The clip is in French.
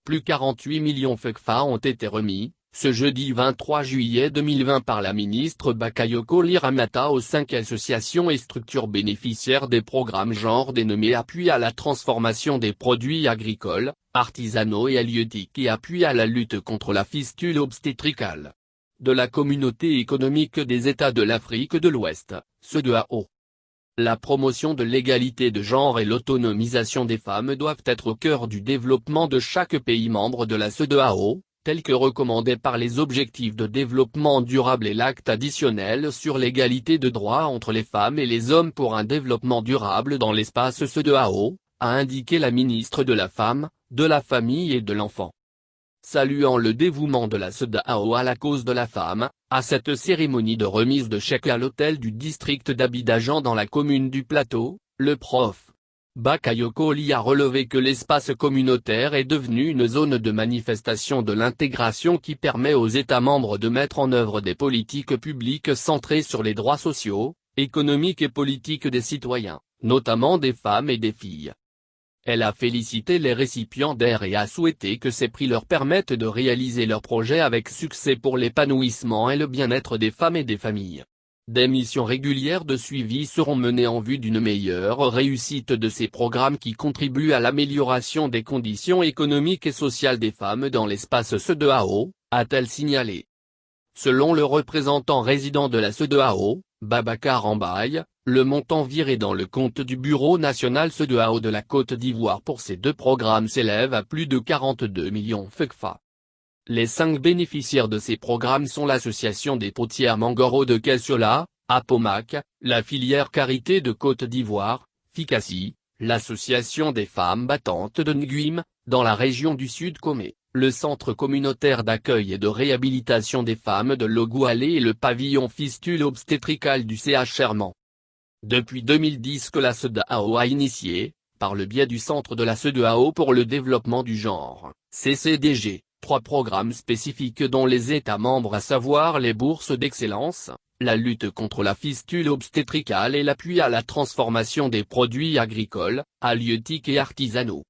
plus 48 millions FECFA ont été remis, ce jeudi 23 juillet 2020 par la ministre Bakayoko Lyramata aux 5 associations et structures bénéficiaires des programmes genre dénommés Appui à la transformation des produits agricoles, artisanaux et halieutiques et Appui à la lutte contre la fistule obstétricale. De la Communauté économique des États de l'Afrique de l'Ouest, CEDEAO. La promotion de l'égalité de genre et l'autonomisation des femmes doivent être au cœur du développement de chaque pays membre de la CEDEAO, tel que recommandé par les objectifs de développement durable et l'acte additionnel sur l'égalité de droits entre les femmes et les hommes pour un développement durable dans l'espace CEDEAO, a indiqué la ministre de la Femme, de la Famille et de l'Enfant. Saluant le dévouement de la CEDEAO à la cause de la femme, à cette cérémonie de remise de chèques à l'hôtel du district d'Abidjan dans la commune du Plateau, le prof. Bakayoko Ly a relevé que l'espace communautaire est devenu une zone de manifestation de l'intégration qui permet aux États membres de mettre en œuvre des politiques publiques centrées sur les droits sociaux, économiques et politiques des citoyens, notamment des femmes et des filles. Elle a félicité les récipiendaires et a souhaité que ces prix leur permettent de réaliser leurs projets avec succès pour l'épanouissement et le bien-être des femmes et des familles. Des missions régulières de suivi seront menées en vue d'une meilleure réussite de ces programmes qui contribuent à l'amélioration des conditions économiques et sociales des femmes dans l'espace CEDEAO, a-t-elle signalé. Selon le représentant résident de la CEDEAO, Babacar Mbaye, le montant viré dans le compte du Bureau national CEDEAO de la Côte d'Ivoire pour ces 2 programmes s'élève à plus de 42 millions FECFA. Les 5 bénéficiaires de ces programmes sont l'association des potières Mangoro de Kessiola, Apomac, la filière Carité de Côte d'Ivoire, FICACI, l'association des femmes battantes de Nguim, dans la région du Sud Comé, le centre communautaire d'accueil et de réhabilitation des femmes de Logoualé et le pavillon fistule obstétricale du CH Chermans. Depuis 2010 que la CEDEAO a initié, par le biais du Centre de la CEDEAO pour le développement du genre, CCDG, 3 programmes spécifiques dont les États membres à savoir les bourses d'excellence, la lutte contre la fistule obstétricale et l'appui à la transformation des produits agricoles, halieutiques et artisanaux.